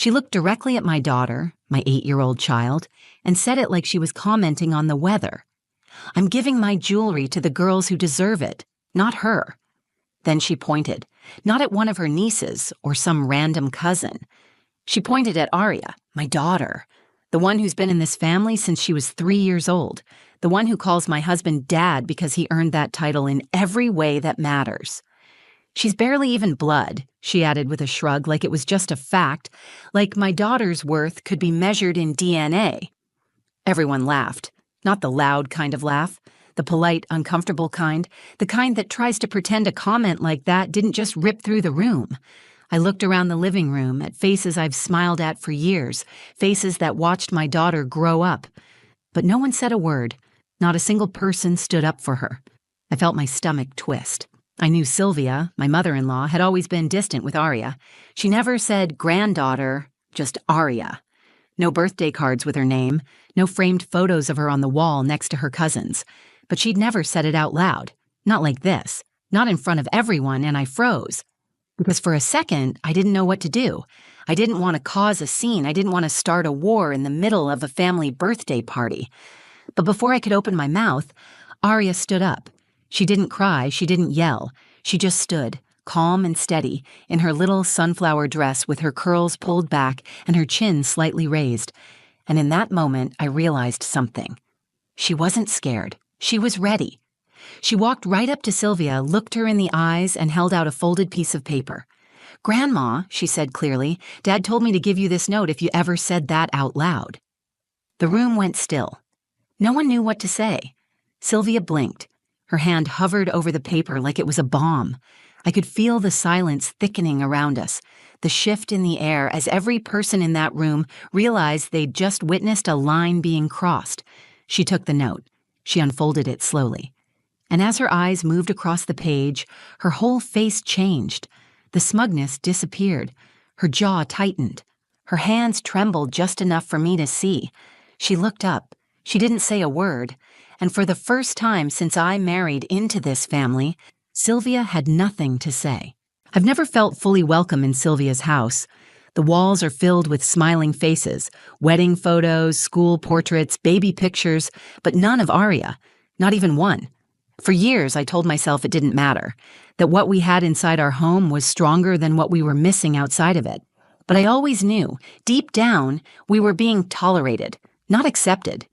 She looked directly at my daughter, my 8-year-old child, and said it like she was commenting on the weather. "I'm giving my jewelry to the girls who deserve it, not her." Then she pointed, not at one of her nieces or some random cousin. She pointed at Arya, my daughter, the one who's been in this family since she was 3 years old, the one who calls my husband Dad because he earned that title in every way that matters. "She's barely even blood," she added with a shrug, like it was just a fact, like my daughter's worth could be measured in DNA. Everyone laughed, not the loud kind of laugh, the polite, uncomfortable kind, the kind that tries to pretend a comment like that didn't just rip through the room. I looked around the living room at faces I've smiled at for years, faces that watched my daughter grow up. But no one said a word. Not a single person stood up for her. I felt my stomach twist. I knew Sylvia, my mother-in-law, had always been distant with Arya. She never said granddaughter, just Arya. No birthday cards with her name, no framed photos of her on the wall next to her cousins. But she'd never said it out loud. Not like this. Not in front of everyone, and I froze. Because for a second, I didn't know what to do. I didn't want to cause a scene. I didn't want to start a war in the middle of a family birthday party. But before I could open my mouth, Arya stood up. She didn't cry, she didn't yell. She just stood, calm and steady, in her little sunflower dress with her curls pulled back and her chin slightly raised. And in that moment, I realized something. She wasn't scared. She was ready. She walked right up to Sylvia, looked her in the eyes, and held out a folded piece of paper. "Grandma," she said clearly, "Dad told me to give you this note if you ever said that out loud." The room went still. No one knew what to say. Sylvia blinked. Her hand hovered over the paper like it was a bomb. I could feel the silence thickening around us, the shift in the air as every person in that room realized they'd just witnessed a line being crossed. She took the note. She unfolded it slowly. And as her eyes moved across the page, her whole face changed. The smugness disappeared. Her jaw tightened. Her hands trembled just enough for me to see. She looked up. She didn't say a word. And for the first time since I married into this family, Sylvia had nothing to say. I've never felt fully welcome in Sylvia's house. The walls are filled with smiling faces, wedding photos, school portraits, baby pictures, but none of Arya, not even one. For years, I told myself it didn't matter, that what we had inside our home was stronger than what we were missing outside of it. But I always knew, deep down, we were being tolerated, not accepted.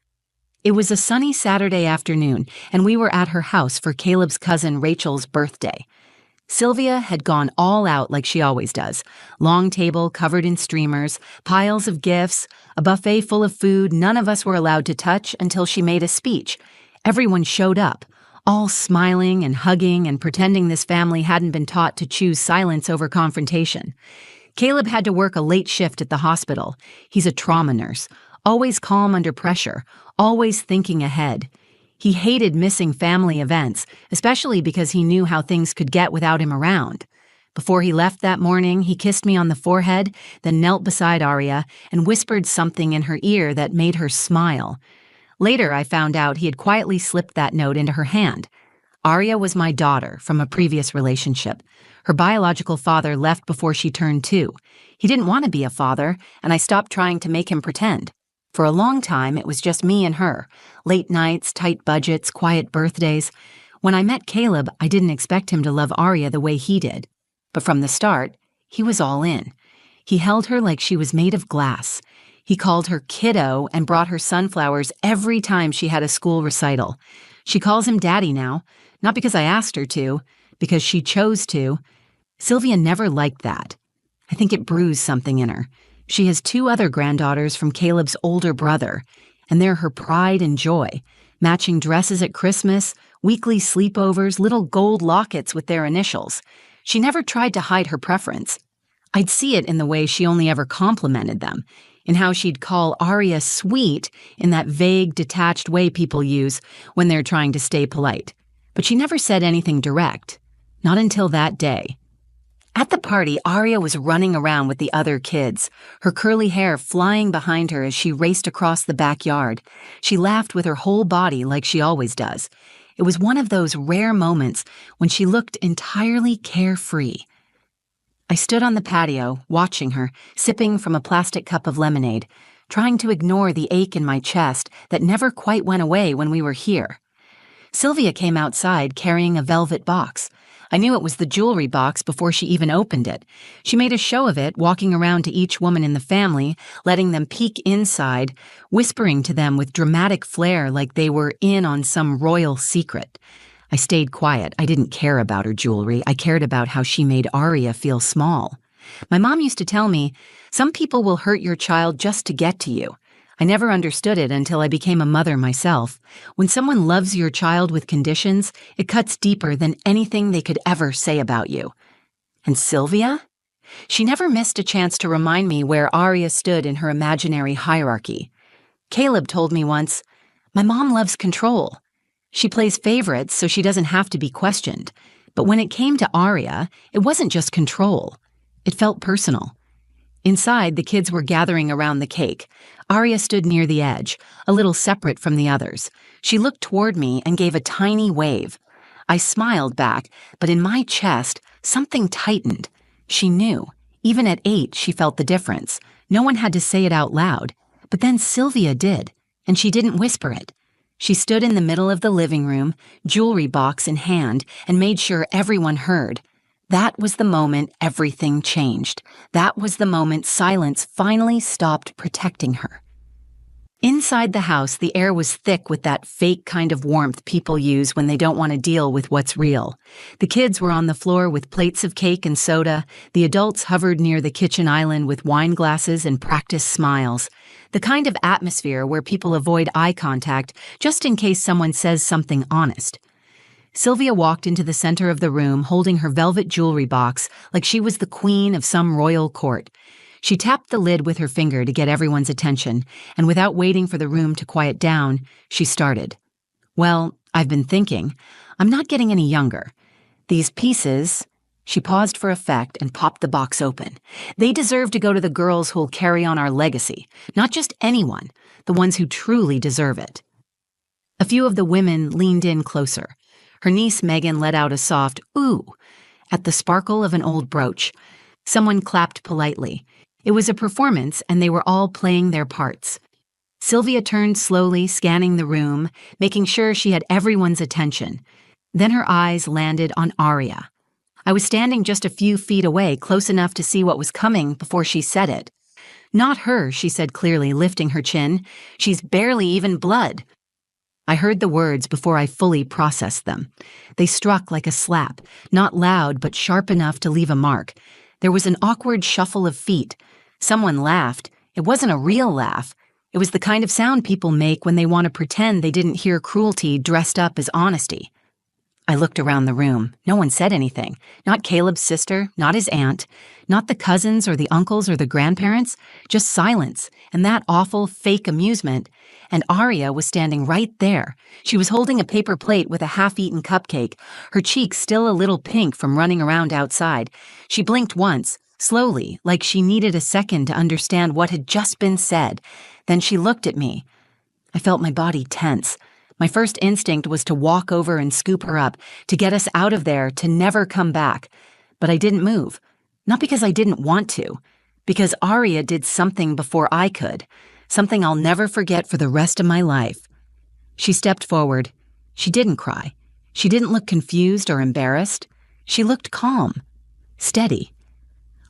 It was a sunny Saturday afternoon, and we were at her house for Caleb's cousin Rachel's birthday. Sylvia had gone all out like she always does. Long table covered in streamers, piles of gifts, a buffet full of food none of us were allowed to touch until she made a speech. Everyone showed up, all smiling and hugging and pretending this family hadn't been taught to choose silence over confrontation. Caleb had to work a late shift at the hospital. He's a trauma nurse, always calm under pressure, always thinking ahead. He hated missing family events, especially because he knew how things could get without him around. Before he left that morning, he kissed me on the forehead, then knelt beside Arya and whispered something in her ear that made her smile. Later, I found out he had quietly slipped that note into her hand. Arya was my daughter from a previous relationship. Her biological father left before she turned 2. He didn't want to be a father, and I stopped trying to make him pretend. For a long time, it was just me and her. Late nights, tight budgets, quiet birthdays. When I met Caleb, I didn't expect him to love Arya the way he did. But from the start, he was all in. He held her like she was made of glass. He called her kiddo and brought her sunflowers every time she had a school recital. She calls him daddy now, not because I asked her to, because she chose to. Sylvia never liked that. I think it bruised something in her. She has 2 other granddaughters from Caleb's older brother, and they're her pride and joy. Matching dresses at Christmas, weekly sleepovers, little gold lockets with their initials. She never tried to hide her preference. I'd see it in the way she only ever complimented them, in how she'd call Arya sweet in that vague, detached way people use when they're trying to stay polite. But she never said anything direct. Not until that day. At the party, Arya was running around with the other kids, her curly hair flying behind her as she raced across the backyard. She laughed with her whole body like she always does. It was one of those rare moments when she looked entirely carefree. I stood on the patio, watching her, sipping from a plastic cup of lemonade, trying to ignore the ache in my chest that never quite went away when we were here. Sylvia came outside carrying a velvet box. I knew it was the jewelry box before she even opened it. She made a show of it, walking around to each woman in the family, letting them peek inside, whispering to them with dramatic flair like they were in on some royal secret. I stayed quiet. I didn't care about her jewelry. I cared about how she made Arya feel small. My mom used to tell me, some people will hurt your child just to get to you. I never understood it until I became a mother myself. When someone loves your child with conditions, it cuts deeper than anything they could ever say about you. And Sylvia? She never missed a chance to remind me where Arya stood in her imaginary hierarchy. Caleb told me once, "My mom loves control. She plays favorites so she doesn't have to be questioned. But when it came to Arya, it wasn't just control. It felt personal." Inside, the kids were gathering around the cake. Arya stood near the edge, a little separate from the others. She looked toward me and gave a tiny wave. I smiled back, but in my chest, something tightened. She knew. Even at 8, she felt the difference. No one had to say it out loud. But then Sylvia did, and she didn't whisper it. She stood in the middle of the living room, jewelry box in hand, and made sure everyone heard. That was the moment everything changed. That was the moment silence finally stopped protecting her. Inside the house, the air was thick with that fake kind of warmth people use when they don't want to deal with what's real. The kids were on the floor with plates of cake and soda. The adults hovered near the kitchen island with wine glasses and practiced smiles. The kind of atmosphere where people avoid eye contact just in case someone says something honest. Sylvia walked into the center of the room holding her velvet jewelry box like she was the queen of some royal court. She tapped the lid with her finger to get everyone's attention, and without waiting for the room to quiet down, she started. "Well, I've been thinking, I'm not getting any younger. These pieces..." She paused for effect and popped the box open. "They deserve to go to the girls who'll carry on our legacy. Not just anyone, the ones who truly deserve it." A few of the women leaned in closer. Her niece Megan let out a soft "ooh" at the sparkle of an old brooch. Someone clapped politely. It was a performance, and they were all playing their parts. Sylvia turned slowly, scanning the room, making sure she had everyone's attention. Then her eyes landed on Arya. I was standing just a few feet away, close enough to see what was coming before she said it. "Not her," she said clearly, lifting her chin. "She's barely even blood." I heard the words before I fully processed them. They struck like a slap, not loud but sharp enough to leave a mark. There was an awkward shuffle of feet. Someone laughed. It wasn't a real laugh. It was the kind of sound people make when they want to pretend they didn't hear cruelty dressed up as honesty. I looked around the room. No one said anything. Not Caleb's sister, not his aunt, not the cousins or the uncles or the grandparents, just silence and that awful fake amusement. And Arya was standing right there. She was holding a paper plate with a half-eaten cupcake, her cheeks still a little pink from running around outside. She blinked once, slowly, like she needed a second to understand what had just been said. Then she looked at me. I felt my body tense. My first instinct was to walk over and scoop her up, to get us out of there, to never come back. But I didn't move. Not because I didn't want to. Because Arya did something before I could. Something I'll never forget for the rest of my life. She stepped forward. She didn't cry. She didn't look confused or embarrassed. She looked calm. Steady.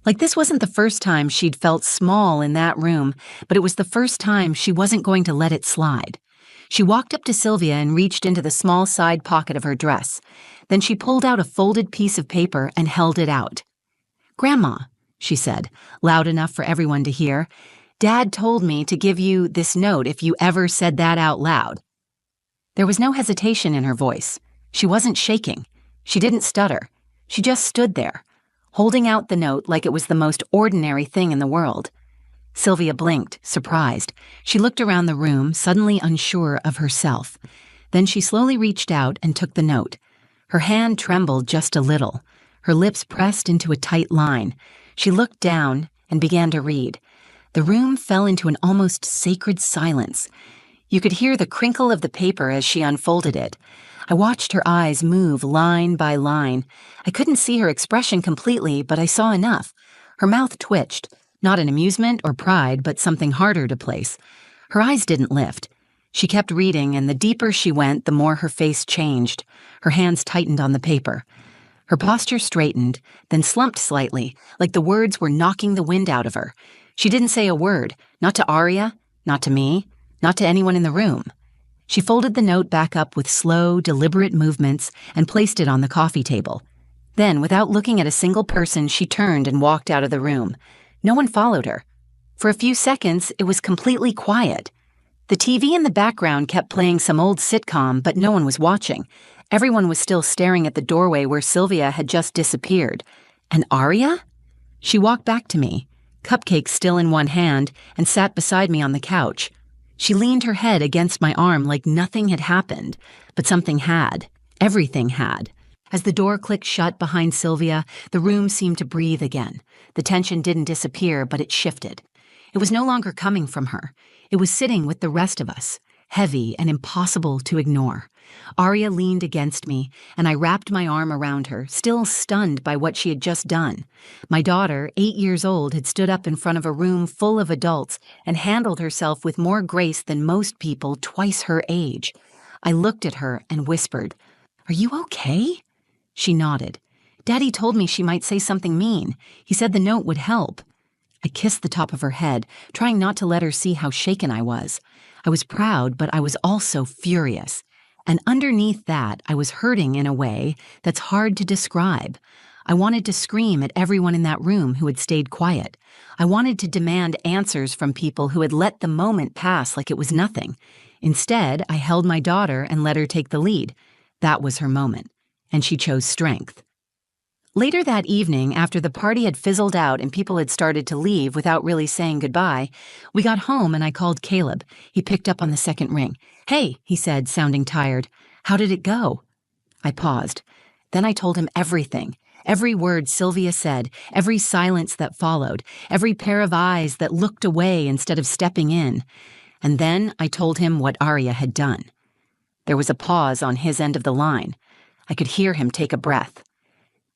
Like this wasn't the first time she'd felt small in that room, but it was the first time she wasn't going to let it slide. She walked up to Sylvia and reached into the small side pocket of her dress. Then she pulled out a folded piece of paper and held it out. "Grandma," she said, loud enough for everyone to hear, "Dad told me to give you this note if you ever said that out loud." There was no hesitation in her voice. She wasn't shaking. She didn't stutter. She just stood there, holding out the note like it was the most ordinary thing in the world. Sylvia blinked, surprised. She looked around the room, suddenly unsure of herself. Then she slowly reached out and took the note. Her hand trembled just a little. Her lips pressed into a tight line. She looked down and began to read. The room fell into an almost sacred silence. You could hear the crinkle of the paper as she unfolded it. I watched her eyes move line by line. I couldn't see her expression completely, but I saw enough. Her mouth twitched, not in amusement or pride, but something harder to place. Her eyes didn't lift. She kept reading, and the deeper she went, the more her face changed. Her hands tightened on the paper. Her posture straightened, then slumped slightly, like the words were knocking the wind out of her. She didn't say a word, not to Arya, not to me, not to anyone in the room. She folded the note back up with slow, deliberate movements and placed it on the coffee table. Then, without looking at a single person, she turned and walked out of the room. No one followed her. For a few seconds, it was completely quiet. The TV in the background kept playing some old sitcom, but no one was watching. Everyone was still staring at the doorway where Sylvia had just disappeared. And Arya? She walked back to me, cupcake still in one hand, and sat beside me on the couch. She leaned her head against my arm like nothing had happened, but something had. Everything had. As the door clicked shut behind Sylvia, the room seemed to breathe again. The tension didn't disappear, but it shifted. It was no longer coming from her. It was sitting with the rest of us, heavy and impossible to ignore. Arya leaned against me, and I wrapped my arm around her, still stunned by what she had just done. My daughter, 8 years old, had stood up in front of a room full of adults and handled herself with more grace than most people twice her age. I looked at her and whispered, "Are you okay?" She nodded. "Daddy told me she might say something mean. He said the note would help." I kissed the top of her head, trying not to let her see how shaken I was. I was proud, but I was also furious. And underneath that, I was hurting in a way that's hard to describe. I wanted to scream at everyone in that room who had stayed quiet. I wanted to demand answers from people who had let the moment pass like it was nothing. Instead, I held my daughter and let her take the lead. That was her moment, and she chose strength. Later that evening, after the party had fizzled out and people had started to leave without really saying goodbye, we got home and I called Caleb. He picked up on the second ring. "Hey," he said, sounding tired. "How did it go?" I paused. Then I told him everything. Every word Sylvia said, every silence that followed, every pair of eyes that looked away instead of stepping in. And then I told him what Arya had done. There was a pause on his end of the line. I could hear him take a breath.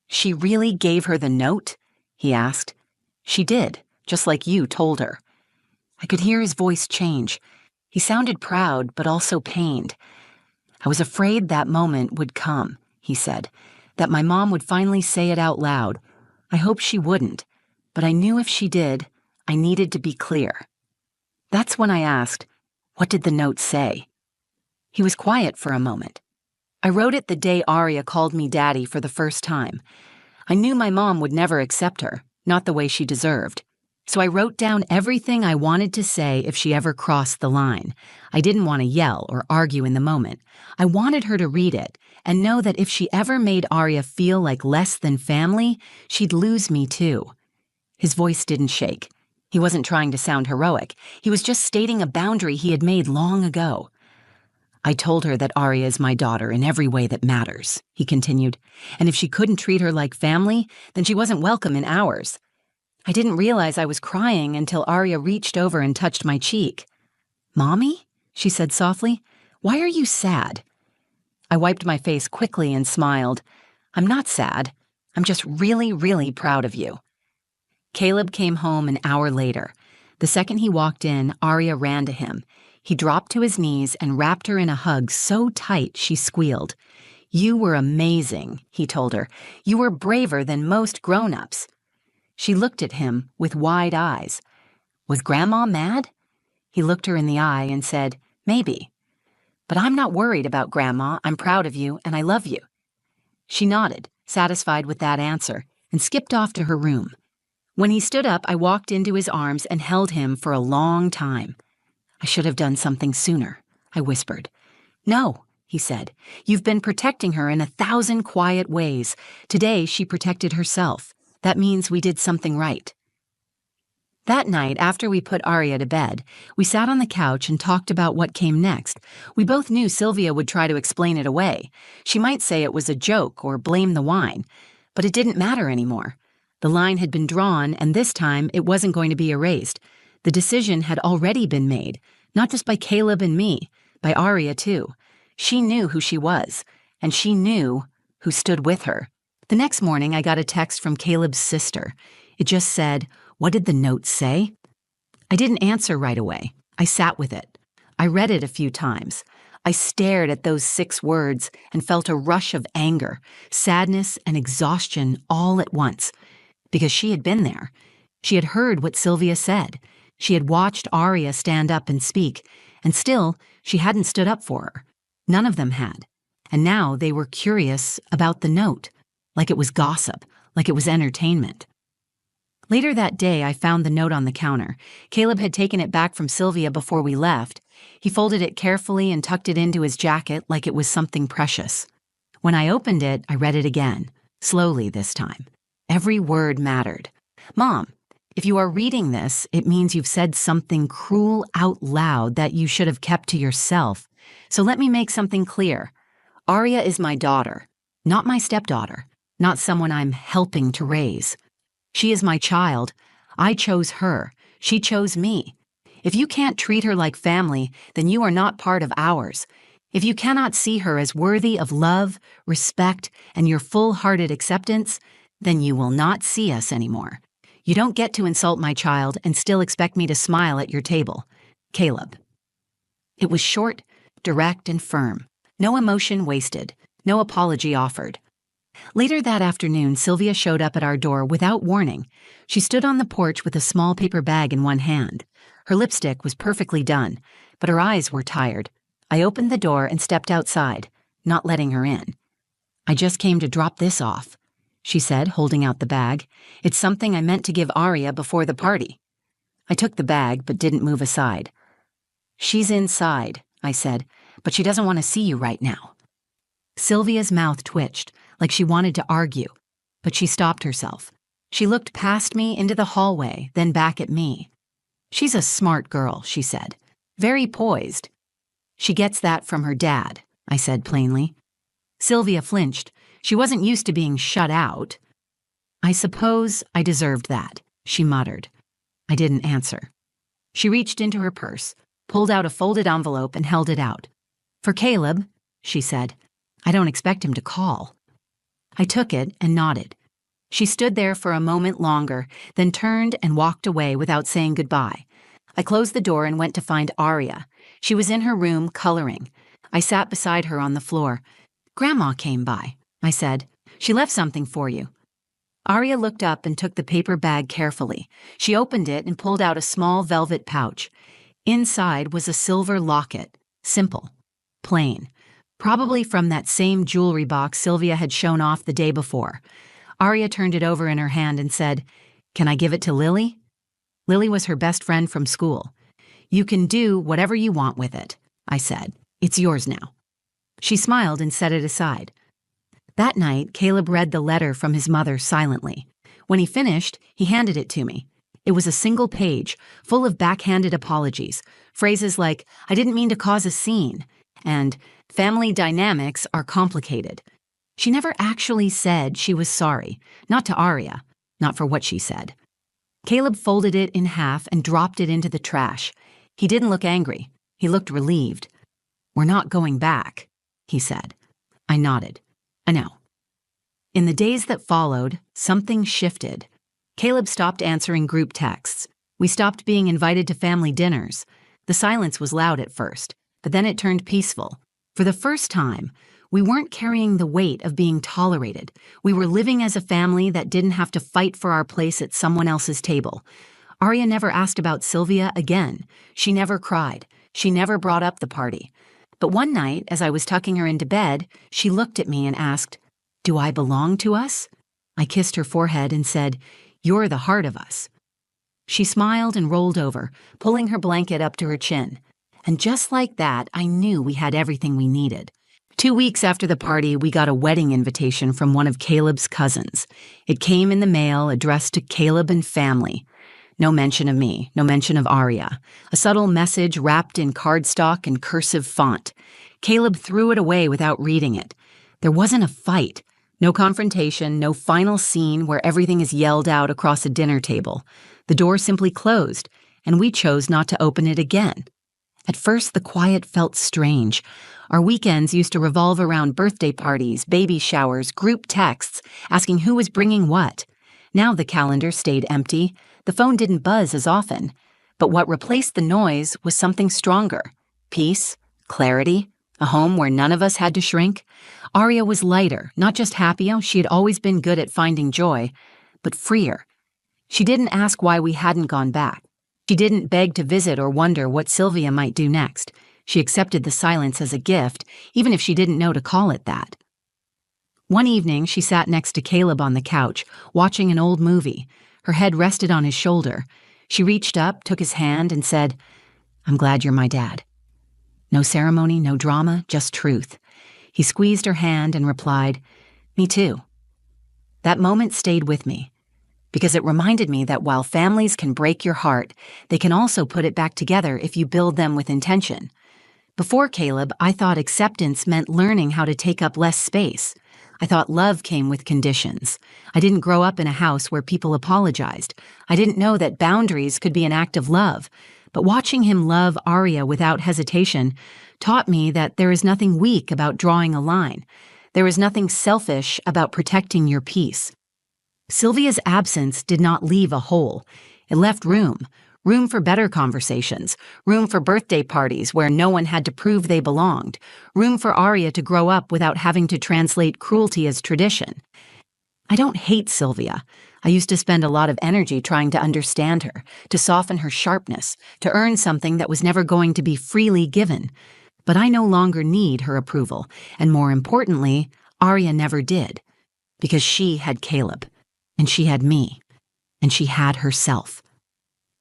"She really gave her the note?" he asked. "She did, just like you told her." I could hear his voice change. He sounded proud, but also pained. "I was afraid that moment would come," he said, "that my mom would finally say it out loud. I hoped she wouldn't, but I knew if she did, I needed to be clear." That's when I asked, "What did the note say?" He was quiet for a moment. "I wrote it the day Arya called me daddy for the first time. I knew my mom would never accept her, not the way she deserved. So I wrote down everything I wanted to say if she ever crossed the line. I didn't want to yell or argue in the moment. I wanted her to read it and know that if she ever made Arya feel like less than family, she'd lose me too." His voice didn't shake. He wasn't trying to sound heroic. He was just stating a boundary he had made long ago. "I told her that Arya is my daughter in every way that matters," he continued, "and if she couldn't treat her like family, then she wasn't welcome in ours. I didn't realize I was crying until Arya reached over and touched my cheek. "Mommy?" she said softly. "Why are you sad?" I wiped my face quickly and smiled. "I'm not sad. I'm just really, really proud of you." Caleb came home an hour later. The second he walked in, Arya ran to him. He dropped to his knees and wrapped her in a hug so tight she squealed. "You were amazing," he told her. "You were braver than most grown-ups." She looked at him with wide eyes. "Was Grandma mad?" He looked her in the eye and said, "Maybe. But I'm not worried about Grandma. I'm proud of you and I love you." She nodded, satisfied with that answer, and skipped off to her room. When he stood up, I walked into his arms and held him for a long time. "I should have done something sooner," I whispered. "No," he said. "You've been protecting her in 1,000 quiet ways. Today she protected herself. That means we did something right." That night, after we put Arya to bed, we sat on the couch and talked about what came next. We both knew Sylvia would try to explain it away. She might say it was a joke or blame the wine. But it didn't matter anymore. The line had been drawn, and this time it wasn't going to be erased. The decision had already been made, not just by Caleb and me, by Arya too. She knew who she was, and she knew who stood with her. The next morning, I got a text from Caleb's sister. It just said, "What did the note say?" I didn't answer right away. I sat with it. I read it a few times. I stared at those 6 words and felt a rush of anger, sadness, and exhaustion all at once. Because she had been there. She had heard what Sylvia said. She had watched Arya stand up and speak, and still, she hadn't stood up for her. None of them had. And now they were curious about the note, like it was gossip, like it was entertainment. Later that day, I found the note on the counter. Caleb had taken it back from Sylvia before we left. He folded it carefully and tucked it into his jacket like it was something precious. When I opened it, I read it again, slowly this time. Every word mattered. "Mom, if you are reading this, it means you've said something cruel out loud that you should have kept to yourself. So let me make something clear. Arya is my daughter, not my stepdaughter, not someone I'm helping to raise. She is my child. I chose her. She chose me. If you can't treat her like family, then you are not part of ours. If you cannot see her as worthy of love, respect, and your full-hearted acceptance, then you will not see us anymore. You don't get to insult my child and still expect me to smile at your table. Caleb." It was short, direct, and firm. No emotion wasted. No apology offered. Later that afternoon, Sylvia showed up at our door without warning. She stood on the porch with a small paper bag in one hand. Her lipstick was perfectly done, but her eyes were tired. I opened the door and stepped outside, not letting her in. "I just came to drop this off," she said, holding out the bag. "It's something I meant to give Arya before the party." I took the bag, but didn't move aside. "She's inside," I said, "but she doesn't want to see you right now." Sylvia's mouth twitched, like she wanted to argue, but she stopped herself. She looked past me into the hallway, then back at me. "She's a smart girl," she said. "Very poised." "She gets that from her dad," I said plainly. Sylvia flinched. She wasn't used to being shut out. "I suppose I deserved that," she muttered. I didn't answer. She reached into her purse, pulled out a folded envelope, and held it out. "For Caleb," she said. "I don't expect him to call." I took it and nodded. She stood there for a moment longer, then turned and walked away without saying goodbye. I closed the door and went to find Arya. She was in her room, coloring. I sat beside her on the floor. "Grandma came by," I said. "She left something for you." Arya looked up and took the paper bag carefully. She opened it and pulled out a small velvet pouch. Inside was a silver locket, simple, plain. Probably from that same jewelry box Sylvia had shown off the day before. Arya turned it over in her hand and said, "Can I give it to Lily?" Lily was her best friend from school. "You can do whatever you want with it," I said. "It's yours now." She smiled and set it aside. That night, Caleb read the letter from his mother silently. When he finished, he handed it to me. It was a single page, full of backhanded apologies, phrases like, "I didn't mean to cause a scene," and "family dynamics are complicated." She never actually said she was sorry, not to Arya, not for what she said. Caleb folded it in half and dropped it into the trash. He didn't look angry. He looked relieved. "We're not going back," he said. I nodded. "I know." In the days that followed, something shifted. Caleb stopped answering group texts. We stopped being invited to family dinners. The silence was loud at first, but then it turned peaceful. For the first time, we weren't carrying the weight of being tolerated. We were living as a family that didn't have to fight for our place at someone else's table. Arya never asked about Sylvia again. She never cried. She never brought up the party. But one night, as I was tucking her into bed, she looked at me and asked, "Do I belong to us?" I kissed her forehead and said, "You're the heart of us." She smiled and rolled over, pulling her blanket up to her chin. And just like that, I knew we had everything we needed. 2 weeks after the party, we got a wedding invitation from one of Caleb's cousins. It came in the mail, addressed to Caleb and family. No mention of me, no mention of Arya. A subtle message wrapped in cardstock and cursive font. Caleb threw it away without reading it. There wasn't a fight. No confrontation, no final scene where everything is yelled out across a dinner table. The door simply closed, and we chose not to open it again. At first, the quiet felt strange. Our weekends used to revolve around birthday parties, baby showers, group texts, asking who was bringing what. Now the calendar stayed empty. The phone didn't buzz as often. But what replaced the noise was something stronger. Peace, clarity, a home where none of us had to shrink. Aria was lighter, not just happier, she had always been good at finding joy, but freer. She didn't ask why we hadn't gone back. She didn't beg to visit or wonder what Sylvia might do next. She accepted the silence as a gift, even if she didn't know to call it that. One evening, she sat next to Caleb on the couch, watching an old movie. Her head rested on his shoulder. She reached up, took his hand, and said, "I'm glad you're my dad." No ceremony, no drama, just truth. He squeezed her hand and replied, "Me too." That moment stayed with me, because it reminded me that while families can break your heart, they can also put it back together if you build them with intention. Before Caleb, I thought acceptance meant learning how to take up less space. I thought love came with conditions. I didn't grow up in a house where people apologized. I didn't know that boundaries could be an act of love. But watching him love Aria without hesitation taught me that there is nothing weak about drawing a line. There is nothing selfish about protecting your peace. Sylvia's absence did not leave a hole. It left room for better conversations, room for birthday parties where no one had to prove they belonged, room for Aria to grow up without having to translate cruelty as tradition. I don't hate Sylvia. I used to spend a lot of energy trying to understand her, to soften her sharpness, to earn something that was never going to be freely given. But I no longer need her approval, and more importantly, Aria never did, because she had Caleb. And she had me. And she had herself.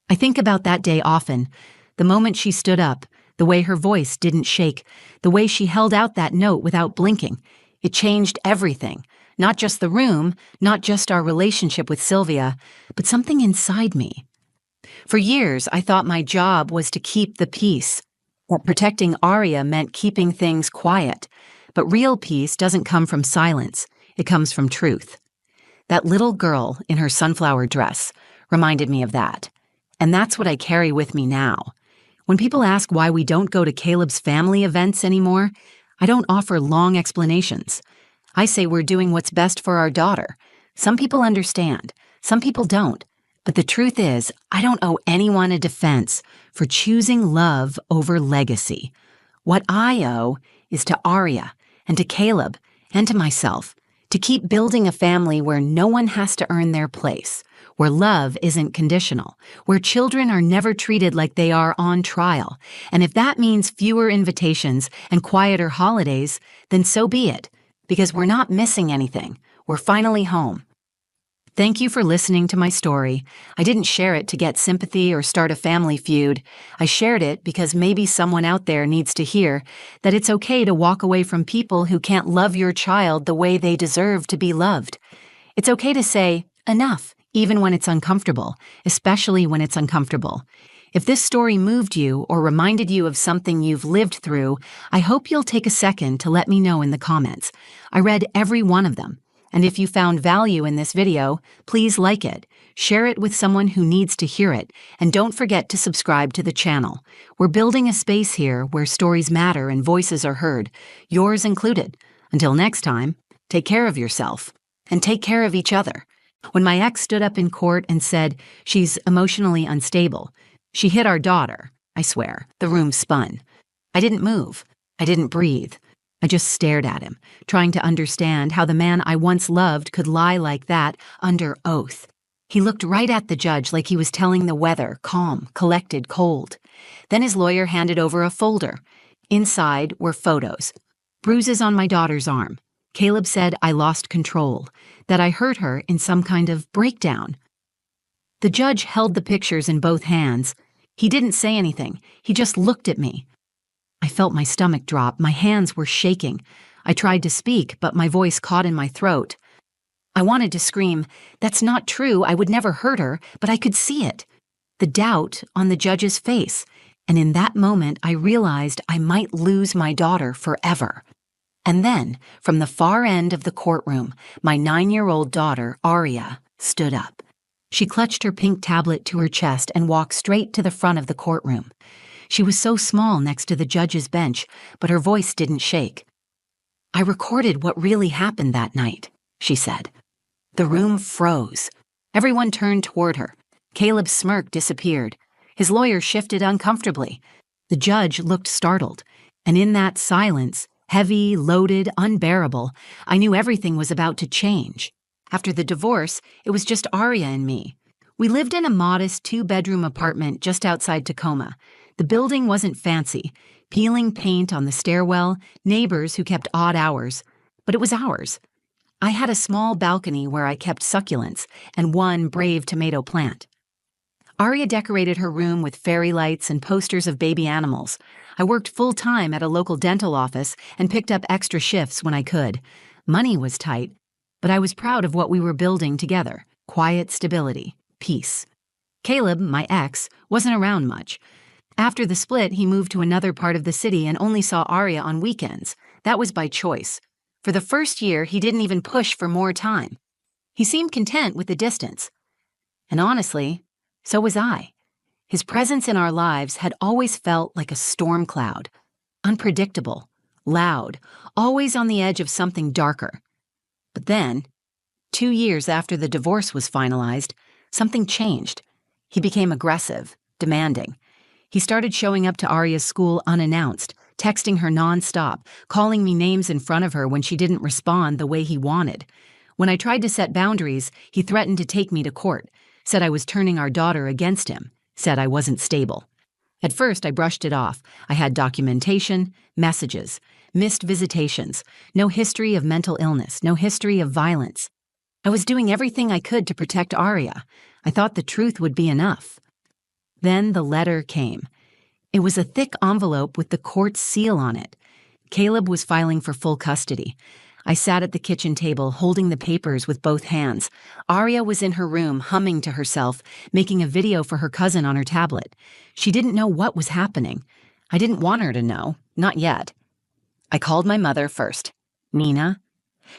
I think about that day often, the moment she stood up, the way her voice didn't shake, the way she held out that note without blinking. It changed everything, not just the room, not just our relationship with Sylvia, but something inside me. For years, I thought my job was to keep the peace, that protecting Aria meant keeping things quiet. But real peace doesn't come from silence, it comes from truth. That little girl in her sunflower dress reminded me of that. And that's what I carry with me now. When people ask why we don't go to Caleb's family events anymore, I don't offer long explanations. I say we're doing what's best for our daughter. Some people understand, some people don't. But the truth is, I don't owe anyone a defense for choosing love over legacy. What I owe is to Aria and to Caleb and to myself, to keep building a family where no one has to earn their place, where love isn't conditional, where children are never treated like they are on trial. And if that means fewer invitations and quieter holidays, then so be it, because we're not missing anything. We're finally home. Thank you for listening to my story. I didn't share it to get sympathy or start a family feud. I shared it because maybe someone out there needs to hear that it's okay to walk away from people who can't love your child the way they deserve to be loved. It's okay to say, enough, even when it's uncomfortable, especially when it's uncomfortable. If this story moved you or reminded you of something you've lived through, I hope you'll take a second to let me know in the comments. I read every one of them. And if you found value in this video, please like it, share it with someone who needs to hear it, and don't forget to subscribe to the channel. We're building a space here where stories matter and voices are heard, yours included. Until next time, take care of yourself, and take care of each other. When my ex stood up in court and said she's emotionally unstable, she hit our daughter, I swear, the room spun. I didn't move. I didn't breathe. I just stared at him, trying to understand how the man I once loved could lie like that under oath. He looked right at the judge like he was telling the weather, calm, collected, cold. Then his lawyer handed over a folder. Inside were photos. Bruises on my daughter's arm. Caleb said I lost control, that I hurt her in some kind of breakdown. The judge held the pictures in both hands. He didn't say anything. He just looked at me. I felt my stomach drop. My hands were shaking. I tried to speak, but my voice caught in my throat. I wanted to scream, "That's not true. I would never hurt her," but I could see it. The doubt on the judge's face. And in that moment, I realized I might lose my daughter forever. And then, from the far end of the courtroom, my 9-year-old daughter, Aria, stood up. She clutched her pink tablet to her chest and walked straight to the front of the courtroom. She was so small next to the judge's bench, but her voice didn't shake. "I recorded what really happened that night," she said. The room froze. Everyone turned toward her. Caleb's smirk disappeared. His lawyer shifted uncomfortably. The judge looked startled, and in that silence, heavy, loaded, unbearable, I knew everything was about to change. After the divorce, it was just Arya and me. We lived in a modest 2-bedroom apartment just outside Tacoma. The building wasn't fancy, peeling paint on the stairwell, neighbors who kept odd hours, but it was ours. I had a small balcony where I kept succulents and one brave tomato plant. Arya decorated her room with fairy lights and posters of baby animals. I worked full-time at a local dental office and picked up extra shifts when I could. Money was tight, but I was proud of what we were building together. Quiet stability, peace. Caleb, my ex, wasn't around much. After the split, he moved to another part of the city and only saw Arya on weekends. That was by choice. For the first year, he didn't even push for more time. He seemed content with the distance. And honestly, so was I. His presence in our lives had always felt like a storm cloud. Unpredictable, loud, always on the edge of something darker. But then, 2 years after the divorce was finalized, something changed. He became aggressive, demanding. He started showing up to Arya's school unannounced, texting her nonstop, calling me names in front of her when she didn't respond the way he wanted. When I tried to set boundaries, he threatened to take me to court, said I was turning our daughter against him, said I wasn't stable. At first, I brushed it off. I had documentation, messages, missed visitations, no history of mental illness, no history of violence. I was doing everything I could to protect Arya. I thought the truth would be enough. Then the letter came. It was a thick envelope with the court seal on it. Caleb was filing for full custody. I sat at the kitchen table, holding the papers with both hands. Arya was in her room, humming to herself, making a video for her cousin on her tablet. She didn't know what was happening. I didn't want her to know, not yet. I called my mother first, Nina.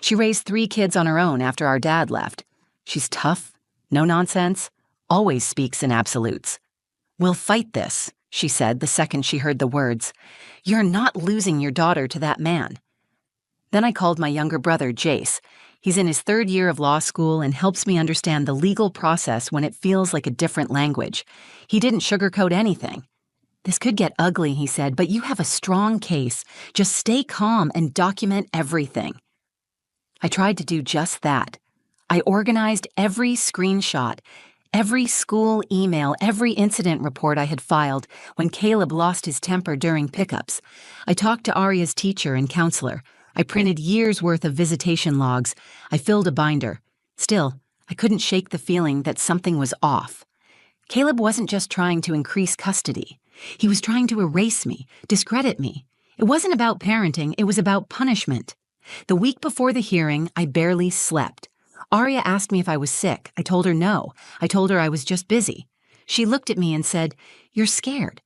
She raised 3 kids on her own after our dad left. She's tough, no nonsense, always speaks in absolutes. "We'll fight this," she said the second she heard the words. "You're not losing your daughter to that man." Then I called my younger brother, Jace. He's in his 3rd year of law school and helps me understand the legal process when it feels like a different language. He didn't sugarcoat anything. "This could get ugly," he said, "but you have a strong case. Just stay calm and document everything." I tried to do just that. I organized every screenshot, every school email, every incident report I had filed when Caleb lost his temper during pickups. I talked to Arya's teacher and counselor. I printed years' worth of visitation logs. I filled a binder. Still, I couldn't shake the feeling that something was off. Caleb wasn't just trying to increase custody. He was trying to erase me, discredit me. It wasn't about parenting, it was about punishment. The week before the hearing, I barely slept. Arya asked me if I was sick. I told her no. I told her I was just busy. She looked at me and said, "You're scared."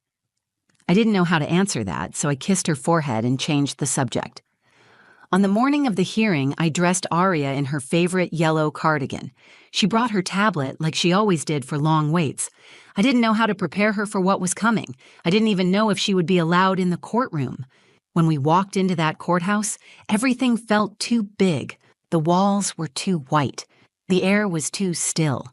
I didn't know how to answer that, so I kissed her forehead and changed the subject. On the morning of the hearing, I dressed Arya in her favorite yellow cardigan. She brought her tablet like she always did for long waits. I didn't know how to prepare her for what was coming. I didn't even know if she would be allowed in the courtroom. When we walked into that courthouse, everything felt too big. The walls were too white. The air was too still.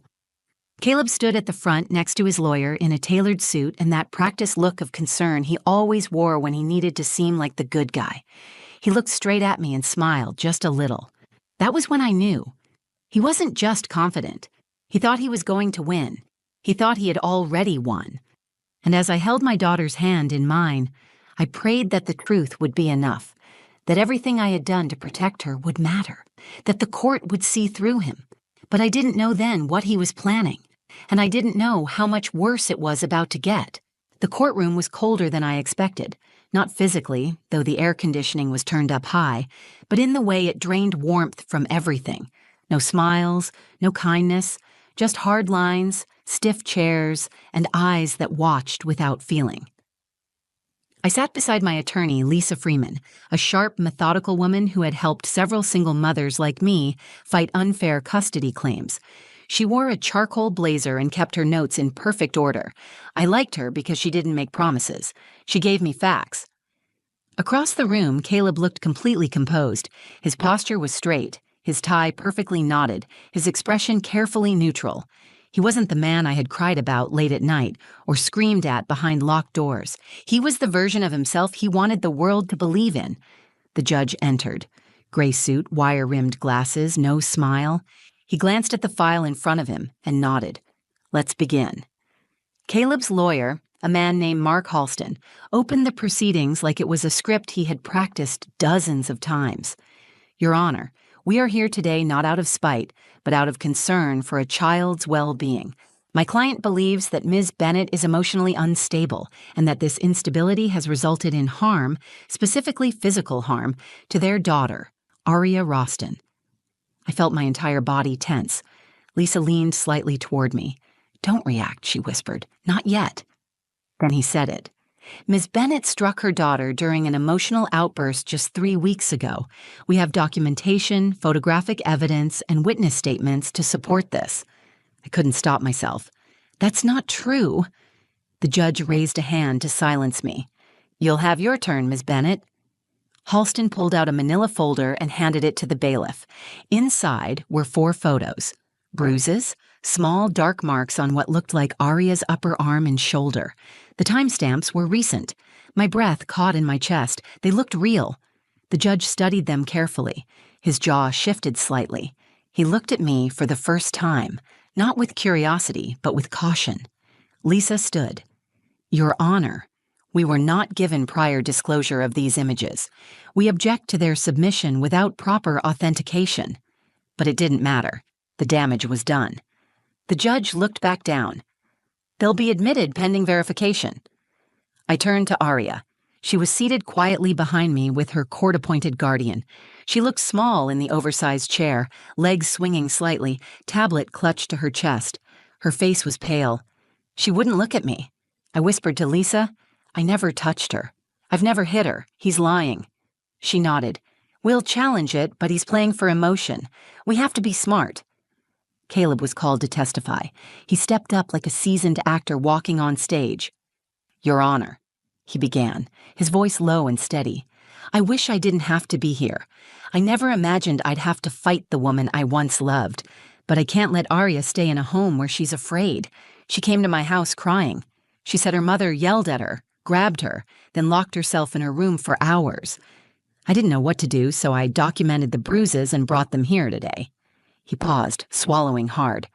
Caleb stood at the front next to his lawyer in a tailored suit and that practiced look of concern he always wore when he needed to seem like the good guy. He looked straight at me and smiled just a little. That was when I knew. He wasn't just confident. He thought he was going to win. He thought he had already won. And as I held my daughter's hand in mine, I prayed that the truth would be enough, that everything I had done to protect her would matter, that the court would see through him. But I didn't know then what he was planning, and I didn't know how much worse it was about to get. The courtroom was colder than I expected, not physically, though the air conditioning was turned up high, but in the way it drained warmth from everything. No smiles, no kindness, just hard lines, stiff chairs, and eyes that watched without feeling. I sat beside my attorney, Lisa Freeman, a sharp, methodical woman who had helped several single mothers like me fight unfair custody claims. She wore a charcoal blazer and kept her notes in perfect order. I liked her because she didn't make promises. She gave me facts. Across the room, Caleb looked completely composed. His posture was straight, his tie perfectly knotted, his expression carefully neutral. He wasn't the man I had cried about late at night or screamed at behind locked doors. He was the version of himself he wanted the world to believe in. The judge entered. Gray suit, wire-rimmed glasses, no smile. He glanced at the file in front of him and nodded. Let's begin. Caleb's lawyer, a man named Mark Halston, opened the proceedings like it was a script he had practiced dozens of times. Your Honor, we are here today not out of spite, but out of concern for a child's well-being. My client believes that Ms. Bennett is emotionally unstable and that this instability has resulted in harm, specifically physical harm, to their daughter, Aria Roston. I felt my entire body tense. Lisa leaned slightly toward me. Don't react, she whispered. Not yet. Then he said it. Ms. Bennett struck her daughter during an emotional outburst just 3 weeks ago. We have documentation, photographic evidence, and witness statements to support this. I couldn't stop myself. That's not true. The judge raised a hand to silence me. You'll have your turn, Ms. Bennett. Halston pulled out a manila folder and handed it to the bailiff. Inside were 4 photos. Bruises, small dark marks on what looked like Aria's upper arm and shoulder. The timestamps were recent. My breath caught in my chest. They looked real. The judge studied them carefully. His jaw shifted slightly. He looked at me for the first time, not with curiosity, but with caution. Lisa stood. Your Honor, we were not given prior disclosure of these images. We object to their submission without proper authentication. But it didn't matter. The damage was done. The judge looked back down. They'll be admitted pending verification. I turned to Aria. She was seated quietly behind me with her court-appointed guardian. She looked small in the oversized chair, legs swinging slightly, tablet clutched to her chest. Her face was pale. She wouldn't look at me. I whispered to Lisa, I never touched her. I've never hit her. He's lying. She nodded. We'll challenge it, but he's playing for emotion. We have to be smart. Caleb was called to testify. He stepped up like a seasoned actor walking on stage. Your Honor, he began, his voice low and steady. I wish I didn't have to be here. I never imagined I'd have to fight the woman I once loved, but I can't let Aria stay in a home where she's afraid. She came to my house crying. She said her mother yelled at her, grabbed her, then locked herself in her room for hours. I didn't know what to do, so I documented the bruises and brought them here today. He paused, swallowing hard.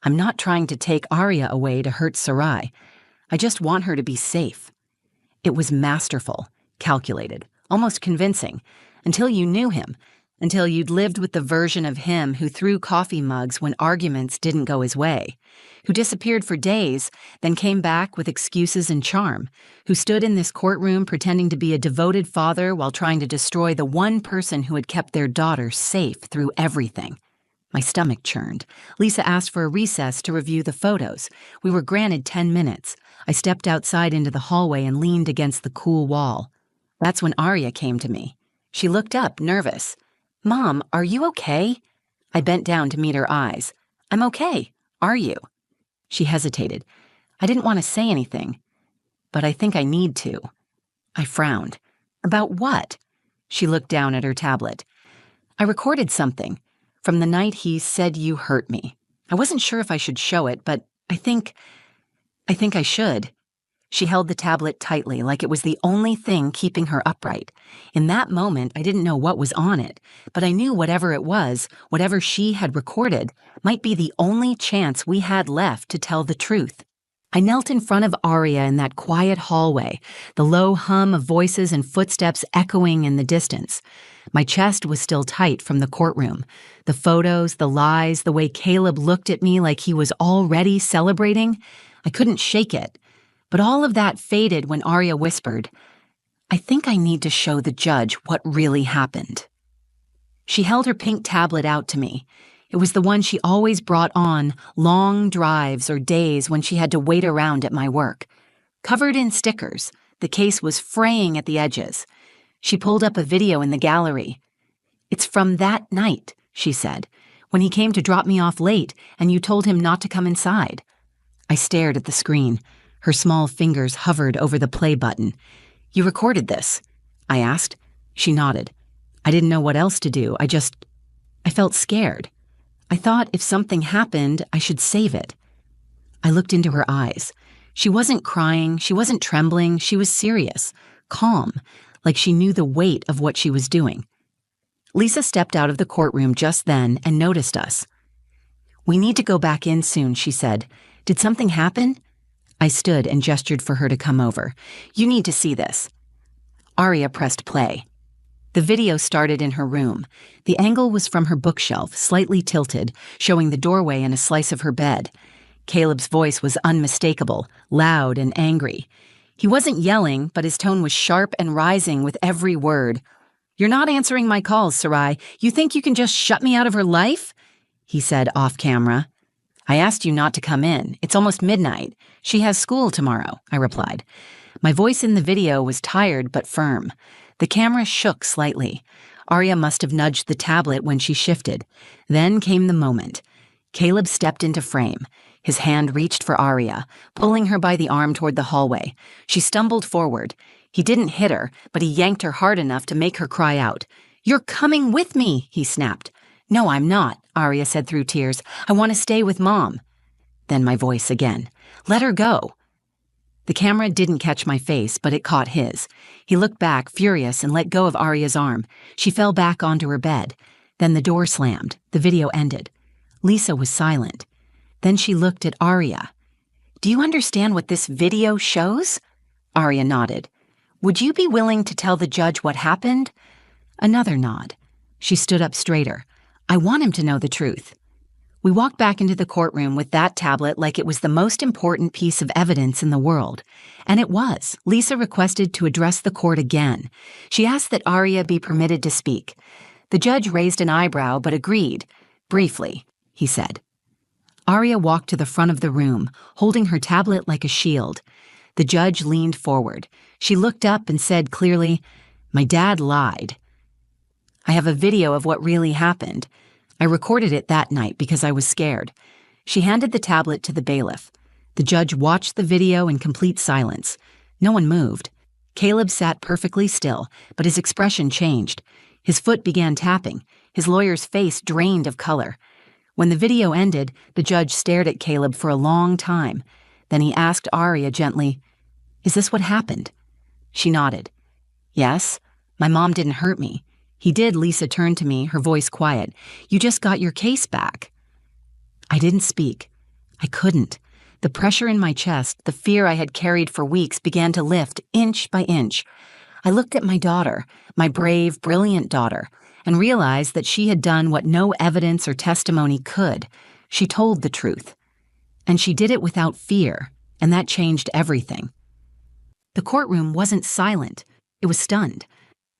I'm not trying to take Aria away to hurt Sarai. I just want her to be safe. It was masterful, calculated, almost convincing, until you knew him, until you'd lived with the version of him who threw coffee mugs when arguments didn't go his way, who disappeared for days, then came back with excuses and charm, who stood in this courtroom pretending to be a devoted father while trying to destroy the one person who had kept their daughter safe through everything. My stomach churned. Lisa asked for a recess to review the photos. We were granted 10 minutes. I stepped outside into the hallway and leaned against the cool wall. That's when Aria came to me. She looked up, nervous. Mom, are you okay? I bent down to meet her eyes. I'm okay. Are you? She hesitated. I didn't want to say anything, but I think I need to. I frowned. About what? She looked down at her tablet. I recorded something. From the night he said you hurt me. I wasn't sure if I should show it, but I think I should. She held the tablet tightly, like it was the only thing keeping her upright. In that moment, I didn't know what was on it, but I knew whatever it was, whatever she had recorded, might be the only chance we had left to tell the truth. I knelt in front of Aria in that quiet hallway, the low hum of voices and footsteps echoing in the distance. My chest was still tight from the courtroom. The photos, the lies, the way Caleb looked at me like he was already celebrating. I couldn't shake it. But all of that faded when Aria whispered, I think I need to show the judge what really happened. She held her pink tablet out to me. It was the one she always brought on long drives or days when she had to wait around at my work. Covered in stickers, the case was fraying at the edges. She pulled up a video in the gallery. It's from that night, she said. when he came to drop me off late and you told him not to come inside." I stared at the screen. Her small fingers hovered over the play button. "You recorded this?" I asked. She nodded. I didn't know what else to do. I felt scared. I thought if something happened, I should save it. I looked into her eyes. She wasn't crying, she wasn't trembling, she was serious, calm, like she knew the weight of what she was doing. Lisa stepped out of the courtroom just then and noticed us. "We need to go back in soon," she said. "Did something happen?" I stood and gestured for her to come over. "You need to see this." Aria pressed play. The video started in her room. The angle was from her bookshelf, slightly tilted, showing the doorway and a slice of her bed. Caleb's voice was unmistakable, loud and angry. He wasn't yelling, but his tone was sharp and rising with every word. "You're not answering my calls, Sarai. You think you can just shut me out of her life?" he said off camera. "I asked you not to come in. It's almost midnight. She has school tomorrow," I replied. My voice in the video was tired but firm. The camera shook slightly. Aria must have nudged the tablet when she shifted. Then came the moment. Caleb stepped into frame. His hand reached for Aria, pulling her by the arm toward the hallway. She stumbled forward. He didn't hit her, but he yanked her hard enough to make her cry out. "You're coming with me," he snapped. "No, I'm not," Aria said through tears. "I want to stay with Mom." Then my voice again. "Let her go." The camera didn't catch my face, but it caught his. He looked back, furious, and let go of Aria's arm. She fell back onto her bed. Then the door slammed. The video ended. Lisa was silent. Then she looked at Aria. "Do you understand what this video shows?" Aria nodded. "Would you be willing to tell the judge what happened?" Another nod. She stood up straighter. "I want him to know the truth." We walked back into the courtroom with that tablet like it was the most important piece of evidence in the world. And it was. Lisa requested to address the court again. She asked that Aria be permitted to speak. The judge raised an eyebrow but agreed. "Briefly," he said. Aria walked to the front of the room, holding her tablet like a shield. The judge leaned forward. She looked up and said clearly, "My dad lied. I have a video of what really happened. I recorded it that night because I was scared." She handed the tablet to the bailiff. The judge watched the video in complete silence. No one moved. Caleb sat perfectly still, but his expression changed. His foot began tapping. His lawyer's face drained of color. When the video ended, the judge stared at Caleb for a long time. Then he asked Aria gently, "Is this what happened?" She nodded. "Yes. My mom didn't hurt me." "He did," Lisa turned to me, her voice quiet. "You just got your case back." I didn't speak. I couldn't. The pressure in my chest, the fear I had carried for weeks, began to lift inch by inch. I looked at my daughter, my brave, brilliant daughter, and realized that she had done what no evidence or testimony could. She told the truth. And she did it without fear, and that changed everything. The courtroom wasn't silent. It was stunned.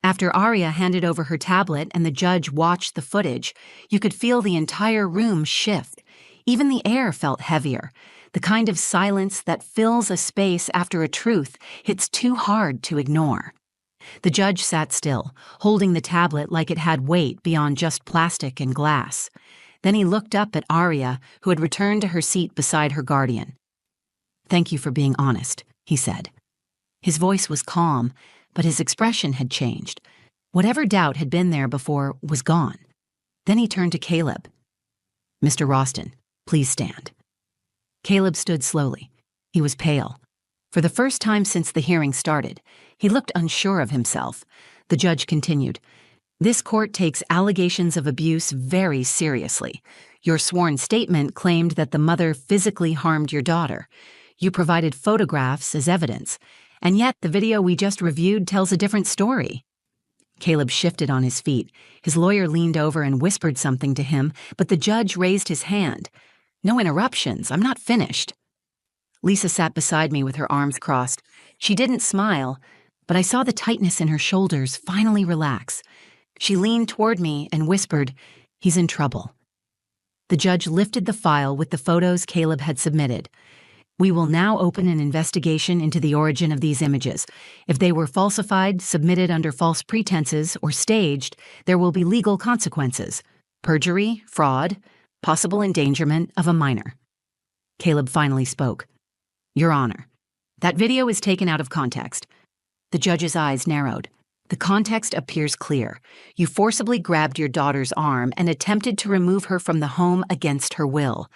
After Aria handed over her tablet and the judge watched the footage, you could feel the entire room shift. Even the air felt heavier. The kind of silence that fills a space after a truth hits too hard to ignore. The judge sat still, holding the tablet like it had weight beyond just plastic and glass. Then he looked up at Aria, who had returned to her seat beside her guardian. "Thank you for being honest," he said. His voice was calm, but his expression had changed. Whatever doubt had been there before was gone. Then he turned to Caleb. "Mr. Roston, please stand." Caleb stood slowly. He was pale. For the first time since the hearing started, he looked unsure of himself. The judge continued, "This court takes allegations of abuse very seriously. Your sworn statement claimed that the mother physically harmed your daughter. You provided photographs as evidence. And yet the video we just reviewed tells a different story." Caleb shifted on his feet. His lawyer leaned over and whispered something to him, but the judge raised his hand. "No interruptions. I'm not finished." Lisa sat beside me with her arms crossed. She didn't smile, but I saw the tightness in her shoulders finally relax. She leaned toward me and whispered, "He's in trouble." The judge lifted the file with the photos Caleb had submitted. "We will now open an investigation into the origin of these images. If they were falsified, submitted under false pretenses, or staged, there will be legal consequences. perjury, fraud, possible endangerment of a minor. Caleb finally spoke. Your Honor, that video is taken out of context. The judge's eyes narrowed. The context appears clear. You forcibly grabbed your daughter's arm and attempted to remove her from the home against her will.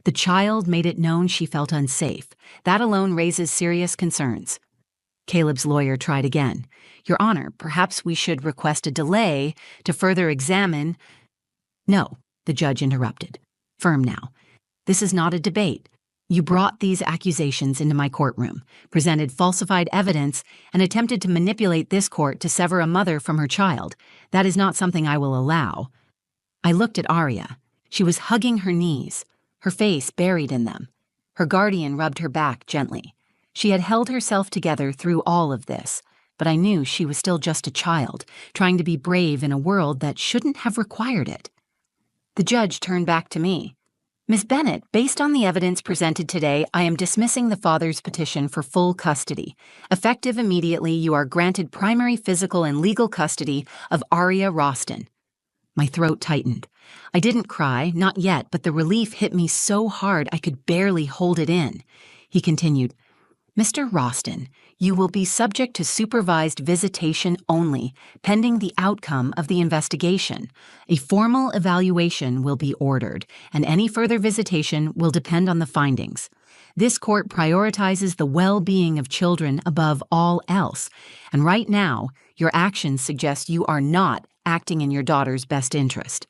The child made it known she felt unsafe. That alone raises serious concerns. Caleb's lawyer tried again. Your Honor, perhaps we should request a delay to further examine. No, the judge interrupted. Firm now. This is not a debate. You brought these accusations into my courtroom, presented falsified evidence, and attempted to manipulate this court to sever a mother from her child. That is not something I will allow. I looked at Arya. She was hugging her knees, her face buried in them. Her guardian rubbed her back gently. She had held herself together through all of this, but I knew she was still just a child, trying to be brave in a world that shouldn't have required it. The judge turned back to me. Ms. Bennett, based on the evidence presented today, I am dismissing the father's petition for full custody. Effective immediately, you are granted primary physical and legal custody of Arya Roston. My throat tightened. I didn't cry, not yet, but the relief hit me so hard I could barely hold it in. He continued, Mr. Roston, you will be subject to supervised visitation only, pending the outcome of the investigation. A formal evaluation will be ordered, and any further visitation will depend on the findings. This court prioritizes the well-being of children above all else, and right now, your actions suggest you are not acting in your daughter's best interest.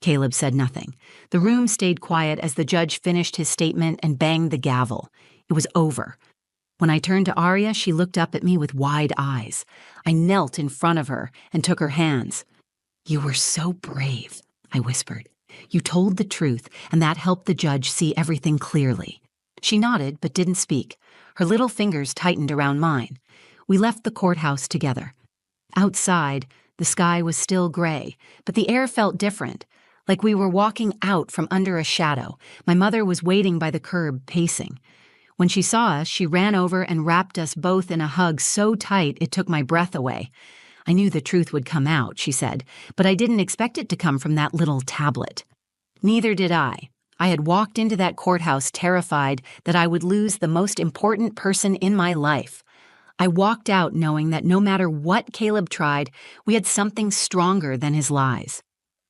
Caleb said nothing. The room stayed quiet as the judge finished his statement and banged the gavel. It was over. When I turned to Arya, she looked up at me with wide eyes. I knelt in front of her and took her hands. You were so brave, I whispered. You told the truth, and that helped the judge see everything clearly. She nodded but didn't speak. Her little fingers tightened around mine. We left the courthouse together. Outside, the sky was still gray, but the air felt different, like we were walking out from under a shadow. My mother was waiting by the curb, pacing. When she saw us, she ran over and wrapped us both in a hug so tight it took my breath away. I knew the truth would come out, she said, but I didn't expect it to come from that little tablet. Neither did I. I had walked into that courthouse terrified that I would lose the most important person in my life. I walked out knowing that no matter what Caleb tried, we had something stronger than his lies.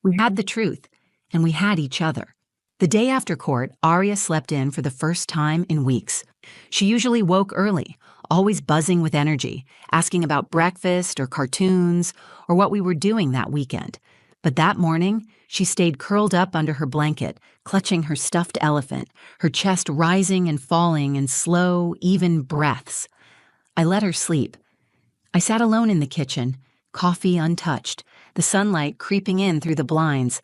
We had the truth, and we had each other. The day after court, Arya slept in for the first time in weeks. She usually woke early, always buzzing with energy, asking about breakfast or cartoons or what we were doing that weekend. But that morning, she stayed curled up under her blanket, clutching her stuffed elephant, her chest rising and falling in slow, even breaths. I let her sleep. I sat alone in the kitchen, coffee untouched, the sunlight creeping in through the blinds.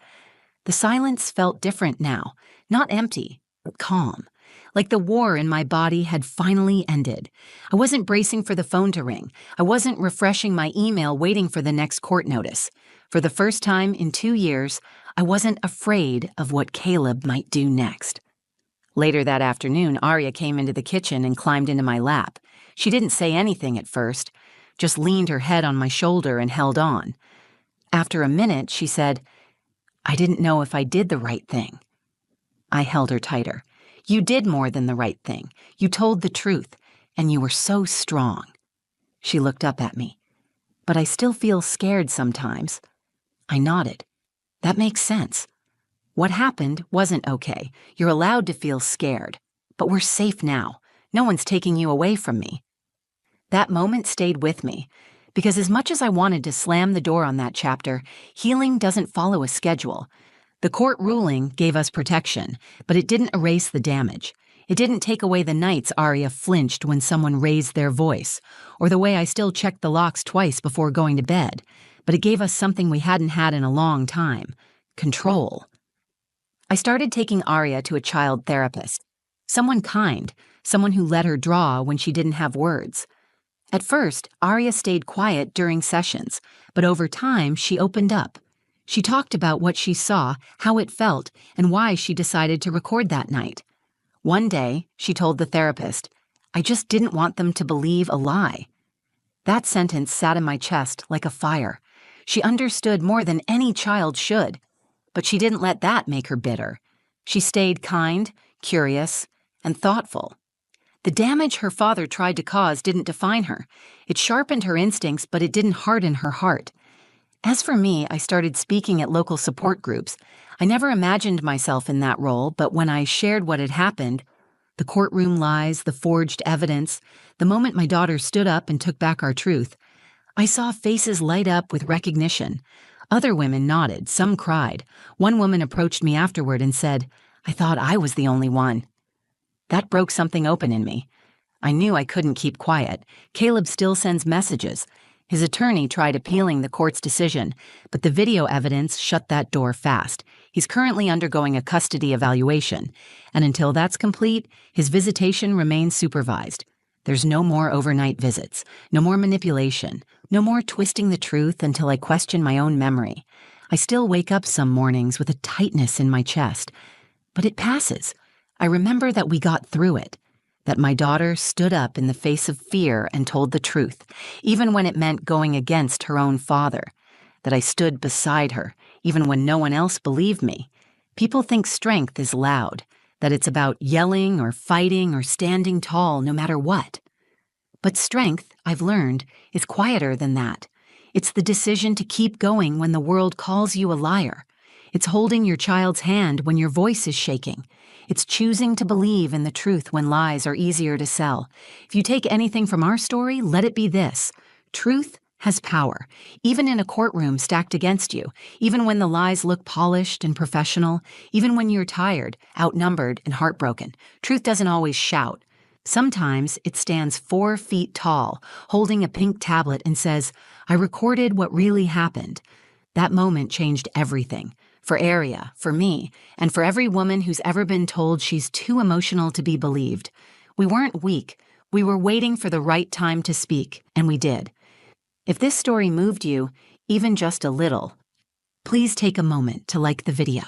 The silence felt different now, not empty, but calm, like the war in my body had finally ended. I wasn't bracing for the phone to ring. I wasn't refreshing my email waiting for the next court notice. For the first time in 2 years, I wasn't afraid of what Caleb might do next. Later that afternoon, Arya came into the kitchen and climbed into my lap. She didn't say anything at first, just leaned her head on my shoulder and held on. After a minute, she said, I didn't know if I did the right thing. I held her tighter. You did more than the right thing. You told the truth, and you were so strong. She looked up at me. But I still feel scared sometimes. I nodded. That makes sense. What happened wasn't okay. You're allowed to feel scared. But we're safe now. No one's taking you away from me. That moment stayed with me. Because as much as I wanted to slam the door on that chapter, healing doesn't follow a schedule. The court ruling gave us protection, but it didn't erase the damage. It didn't take away the nights Arya flinched when someone raised their voice, or the way I still checked the locks twice before going to bed. But it gave us something we hadn't had in a long time: control. I started taking Arya to a child therapist. Someone kind, someone who let her draw when she didn't have words. At first, Arya stayed quiet during sessions, but over time she opened up. She talked about what she saw, how it felt, and why she decided to record that night. One day, she told the therapist, I just didn't want them to believe a lie. That sentence sat in my chest like a fire. She understood more than any child should. But she didn't let that make her bitter. She stayed kind, curious, and thoughtful. The damage her father tried to cause didn't define her. It sharpened her instincts, but it didn't harden her heart. As for me, I started speaking at local support groups. I never imagined myself in that role, but when I shared what had happened, the courtroom lies, the forged evidence, the moment my daughter stood up and took back our truth, I saw faces light up with recognition. Other women nodded, some cried. One woman approached me afterward and said, "I thought I was the only one." That broke something open in me. I knew I couldn't keep quiet. Caleb still sends messages. His attorney tried appealing the court's decision, but the video evidence shut that door fast. He's currently undergoing a custody evaluation, and until that's complete, his visitation remains supervised. There's no more overnight visits, no more manipulation, no more twisting the truth until I question my own memory. I still wake up some mornings with a tightness in my chest, but it passes. I remember that we got through it, that my daughter stood up in the face of fear and told the truth, even when it meant going against her own father, that I stood beside her, even when no one else believed me. People think strength is loud, that it's about yelling or fighting or standing tall no matter what. But strength, I've learned, is quieter than that. It's the decision to keep going when the world calls you a liar. It's holding your child's hand when your voice is shaking. It's choosing to believe in the truth when lies are easier to sell. If you take anything from our story, let it be this: truth has power, even in a courtroom stacked against you, even when the lies look polished and professional, even when you're tired, outnumbered, and heartbroken. Truth doesn't always shout. Sometimes it stands 4 feet tall, holding a pink tablet and says, "I recorded what really happened." That moment changed everything. For Aria, for me, and for every woman who's ever been told she's too emotional to be believed. We weren't weak. We were waiting for the right time to speak, and we did. If this story moved you, even just a little, please take a moment to like the video.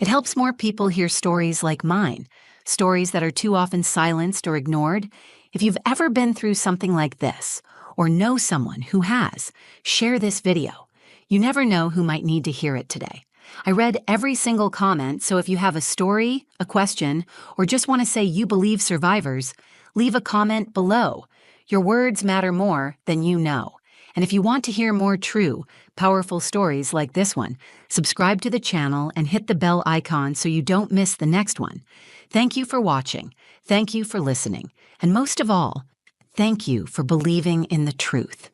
It helps more people hear stories like mine, stories that are too often silenced or ignored. If you've ever been through something like this, or know someone who has, share this video. You never know who might need to hear it today. I read every single comment, so if you have a story, a question, or just want to say you believe survivors, leave a comment below. Your words matter more than you know. And if you want to hear more true, powerful stories like this one, subscribe to the channel and hit the bell icon so you don't miss the next one. Thank you for watching. Thank you for listening. And most of all, thank you for believing in the truth.